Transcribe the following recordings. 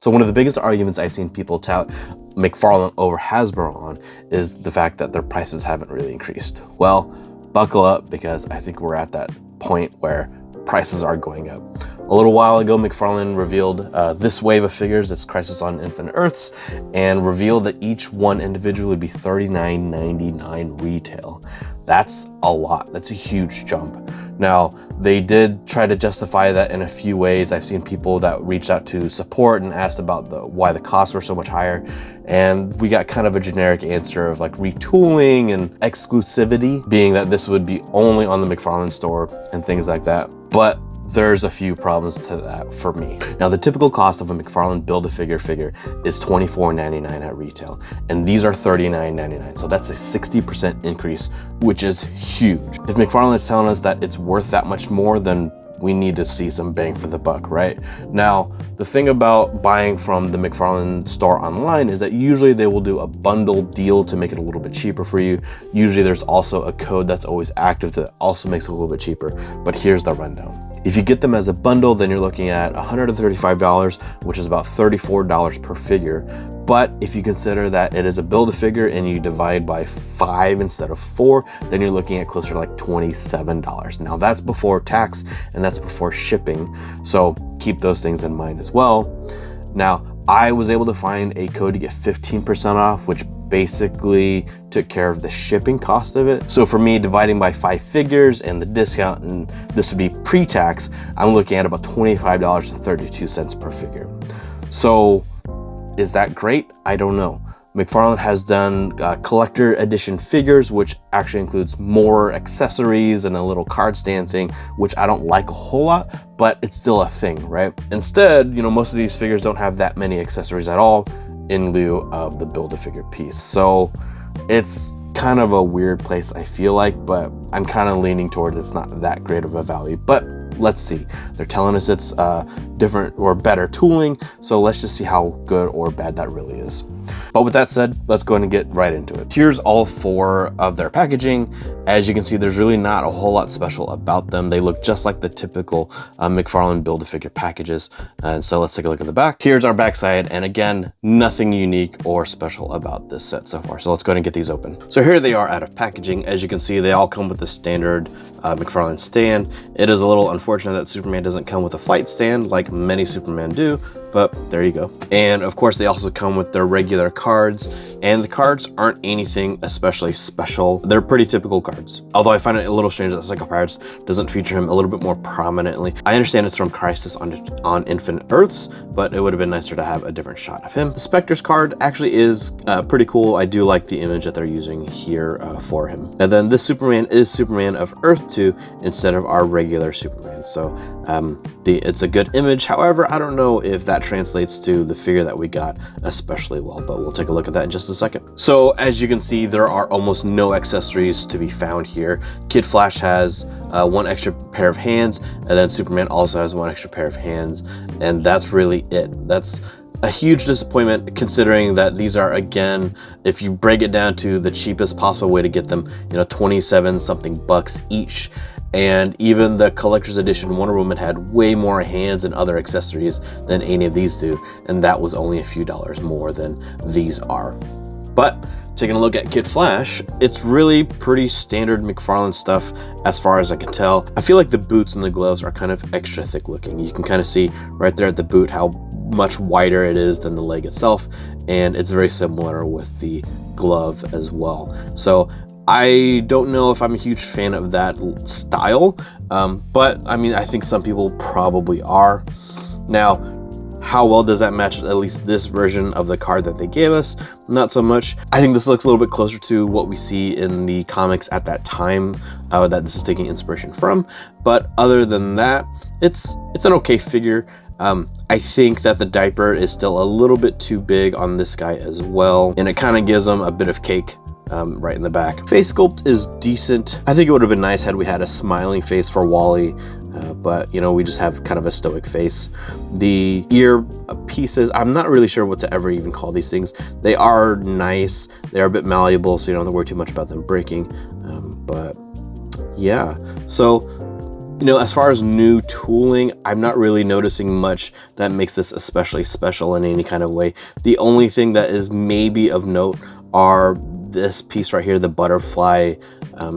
So one of the biggest arguments I've seen people tout McFarlane over Hasbro on is the fact that their prices haven't really increased. Well, buckle up, because I think we're at that point where prices are going up. A little while ago, McFarlane revealed this wave of figures, it's Crisis on Infinite Earths, and revealed that each one individually would be $39.99 retail. That's a lot. That's a huge jump. Now, they did try to justify that in a few ways. I've seen people that reached out to support and asked about why the costs were so much higher, and we got kind of a generic answer of like retooling and exclusivity, being that this would be only on the McFarlane store and things like that. But there's a few problems to that for me. Now, the typical cost of a McFarlane Build-A-Figure figure is $24.99 at retail, and these are $39.99. So that's a 60% increase, which is huge. If McFarlane is telling us that it's worth that much more, then we need to see some bang for the buck, right? Now, the thing about buying from the McFarlane store online is that usually they will do a bundle deal to make it a little bit cheaper for you. Usually there's also a code that's always active that also makes it a little bit cheaper, but here's the rundown. If you get them as a bundle, then you're looking at $135, which is about $34 per figure. But if you consider that it is a Build-A-Figure and you divide by 5 instead of 4, then you're looking at closer to like $27. Now that's before tax and that's before shipping. So keep those things in mind as well. Now, I was able to find a code to get 15% off, which basically took care of the shipping cost of it. So for me, dividing by 5 figures and the discount, and this would be pre-tax, I'm looking at about $25.32 per figure. So is that great? I don't know. McFarlane has done collector edition figures, which actually includes more accessories and a little card stand thing, which I don't like a whole lot, but it's still a thing, right? Instead, you know, most of these figures don't have that many accessories at all in lieu of the Build-A-Figure piece. So it's kind of a weird place, I feel like, but I'm kind of leaning towards it's not that great of a value. But let's see. They're telling us it's different or better tooling, so let's just see how good or bad that really is. But with that said, let's go ahead and get right into it. Here's all 4 of their packaging. As you can see, there's really not a whole lot special about them. They look just like the typical McFarlane Build-A-Figure packages. And so let's take a look at the back. Here's our backside, and again, nothing unique or special about this set so far. So let's go ahead and get these open. So here they are out of packaging. As you can see, they all come with the standard McFarlane stand. It is a little unfortunate that Superman doesn't come with a flight stand like many Superman do, but there you go. And of course, they also come with their regular cards, and the cards aren't anything especially special. They're pretty typical cards. Although I find it a little strange that Psycho Pirates doesn't feature him a little bit more prominently. I understand it's from Crisis on Infinite Earths, but it would have been nicer to have a different shot of him. The Spectre's card actually is pretty cool. I do like the image that they're using here for him. And then this Superman is Superman of Earth 2 instead of our regular Superman. So it's a good image. However, I don't know if that translates to the figure that we got especially well, but we'll take a look at that in just a second. So as you can see, there are almost no accessories to be found here. Kid Flash has 1 extra pair of hands, and then Superman also has 1 extra pair of hands, and that's really it. That's a huge disappointment, considering that these are, again, if you break it down to the cheapest possible way to get them, you know, 27 something bucks each. And even the collector's edition Wonder Woman had way more hands and other accessories than any of these do, and that was only a few dollars more than these are. But taking a look at Kid Flash, it's really pretty standard McFarlane stuff as far as I can tell. I feel like the boots and the gloves are kind of extra thick looking. You can kind of see right there at the boot how much wider it is than the leg itself, and it's very similar with the glove as well. So I don't know if I'm a huge fan of that style, but I mean, I think some people probably are. Now, how well does that match at least this version of the card that they gave us? Not so much. I think this looks a little bit closer to what we see in the comics at that time that this is taking inspiration from. But other than that, it's an okay figure. I think that the diaper is still a little bit too big on this guy as well, and it kind of gives him a bit of cake right in the back. Face sculpt is decent. I think it would have been nice had we had a smiling face for Wally, but you know, we just have kind of a stoic face. The ear pieces, I'm not really sure what to ever even call these things. They are nice. They're a bit malleable, so you don't have to worry too much about them breaking. But yeah, so You know, as far as new tooling, I'm not really noticing much that makes this especially special in any kind of way. The only thing that is maybe of note are this piece right here, the butterfly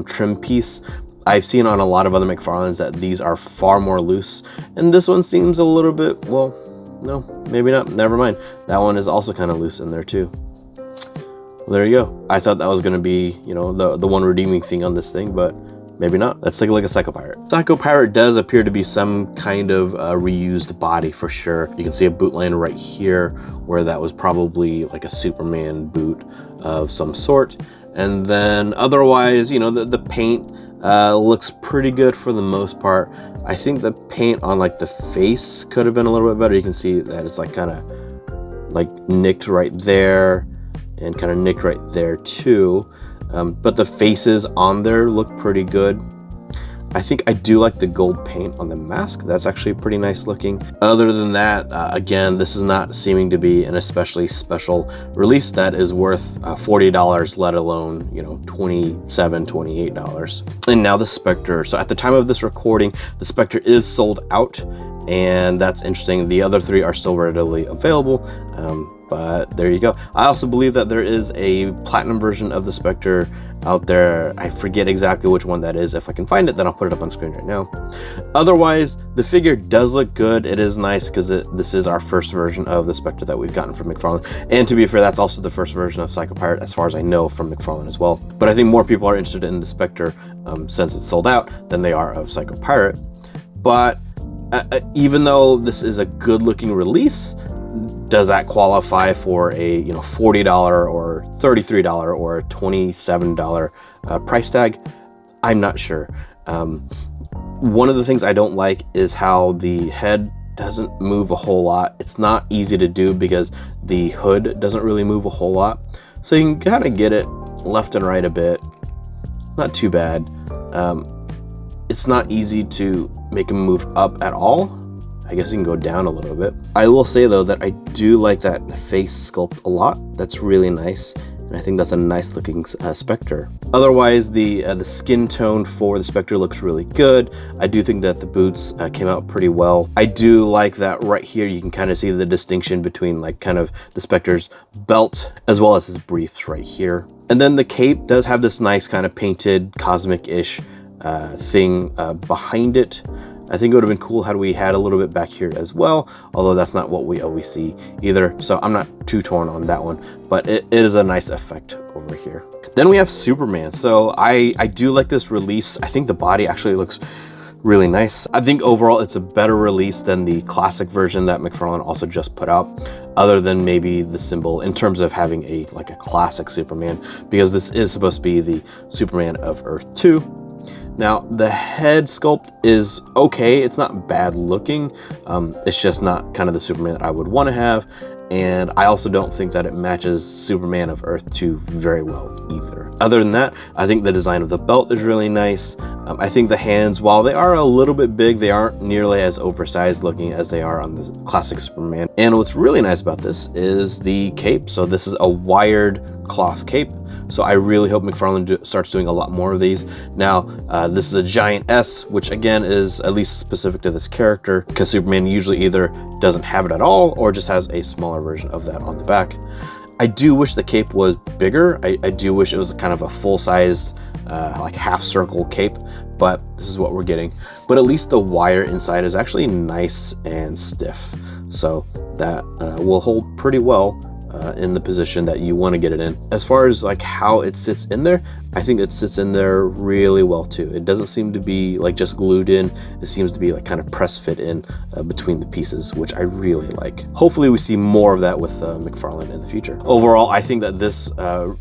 trim piece. I've seen on a lot of other McFarlanes that these are far more loose, and this one seems a little bit, well, no, maybe not, never mind. That one is also kind of loose in there too. Well, there you go. I thought that was going to be, you know, the one redeeming thing on this thing, but maybe not. Let's take a look at Psycho Pirate. Psycho Pirate does appear to be some kind of reused body for sure. You can see a boot line right here where that was probably like a Superman boot of some sort. And then otherwise, you know, the paint looks pretty good for the most part. I think the paint on like the face could have been a little bit better. You can see that it's like kind of like nicked right there and kind of nicked right there too. But the faces on there look pretty good. I think I do like the gold paint on the mask. That's actually pretty nice looking. Other than that, again, this is not seeming to be an especially special release that is worth $40, let alone, you know, $27, $28. And now the Spectre. So at the time of this recording, the Spectre is sold out, and that's interesting. The other three are still readily available. But there you go. I also believe that there is a platinum version of the Spectre out there. I forget exactly which one that is. If I can find it, then I'll put it up on screen right now. Otherwise, the figure does look good. It is nice because this is our first version of the Spectre that we've gotten from McFarlane. And to be fair, that's also the first version of Psycho Pirate, as far as I know, from McFarlane as well. But I think more people are interested in the Spectre since it's sold out than they are of Psycho Pirate. But even though this is a good looking release, does that qualify for a, you know, $40 or $33 or $27 price tag? I'm not sure. One of the things I don't like is how the head doesn't move a whole lot. It's not easy to do because the hood doesn't really move a whole lot. So you can kind of get it left and right a bit. Not too bad. It's not easy to make him move up at all. I guess you can go down a little bit. I will say though that I do like that face sculpt a lot. That's really nice, and I think that's a nice looking Spectre. Otherwise, the skin tone for the Spectre looks really good. I do think that the boots came out pretty well. I do like that right here you can kind of see the distinction between like kind of the Spectre's belt as well as his briefs right here. And then the cape does have this nice kind of painted cosmic-ish thing behind it. I think it would have been cool had we had a little bit back here as well, although that's not what we always see either. So I'm not too torn on that one, but it is a nice effect over here. Then we have Superman. So I do like this release. I think the body actually looks really nice. I think overall it's a better release than the classic version that McFarlane also just put out, other than maybe the symbol in terms of having a classic Superman, because this is supposed to be the Superman of Earth 2. Now, the head sculpt is okay. It's not bad looking. It's just not kind of the Superman that I would want to have. And I also don't think that it matches Superman of Earth 2 very well either. Other than that, I think the design of the belt is really nice. I think the hands, while they are a little bit big, they aren't nearly as oversized looking as they are on the classic Superman. And what's really nice about this is the cape. So this is a wired cloth cape. So I really hope McFarlane starts doing a lot more of these. Now, this is a giant S, which again is at least specific to this character, because Superman usually either doesn't have it at all or just has a smaller version of that on the back. I do wish the cape was bigger. I do wish it was kind of a full-size, like half-circle cape, but this is what we're getting. But at least the wire inside is actually nice and stiff, so that will hold pretty well in the position that you want to get it in. As far as like how it sits in there, I think it sits in there really well too. It doesn't seem to be like just glued in. It seems to be like kind of press fit in between the pieces, which I really like. Hopefully we see more of that with McFarlane in the future. Overall, I think that this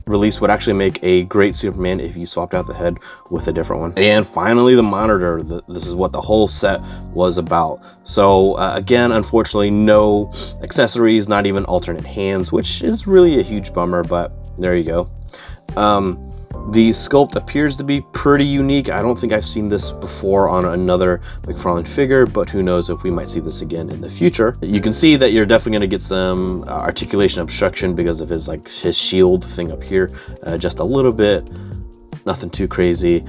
release would actually make a great Superman if you swapped out the head with a different one. And finally, the monitor. This is what the whole set was about. So again, unfortunately, no accessories, not even alternate hands, which is really a huge bummer, but there you go. The sculpt appears to be pretty unique. I don't think I've seen this before on another McFarlane figure, but who knows if we might see this again in the future. You can see that you're definitely going to get some articulation obstruction because of his shield thing up here, just a little bit. nothing too crazy.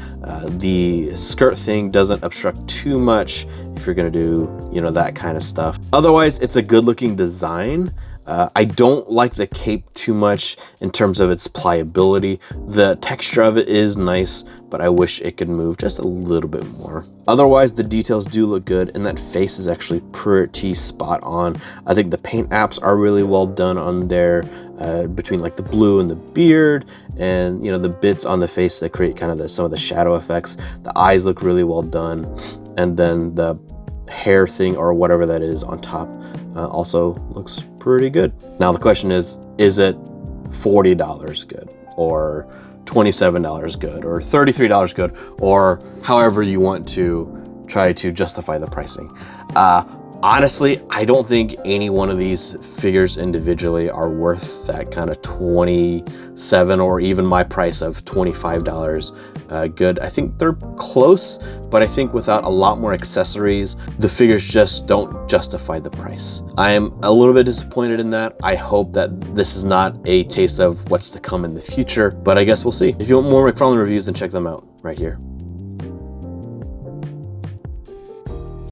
The skirt thing doesn't obstruct too much if you're gonna do, you know, that kind of stuff. Otherwise, it's a good looking design. I don't like the cape too much in terms of its pliability. The texture of it is nice, but I wish it could move just a little bit more. Otherwise, the details do look good, and that face is actually pretty spot on. I think the paint apps are really well done on there, between like the blue and the beard, and you know, the bits on the face that create kind of some of the shadow effects. The eyes look really well done, and then the hair thing or whatever that is on top also looks pretty good. Now the question is it $40 good, or $27 good, or $33 good, or however you want to try to justify the pricing? Honestly, I don't think any one of these figures individually are worth that kind of $27 or even my price of $25 good. I think they're close, but I think without a lot more accessories, the figures just don't justify the price. I am a little bit disappointed in that. I hope that this is not a taste of what's to come in the future, but I guess we'll see. If you want more McFarlane reviews, then check them out right here.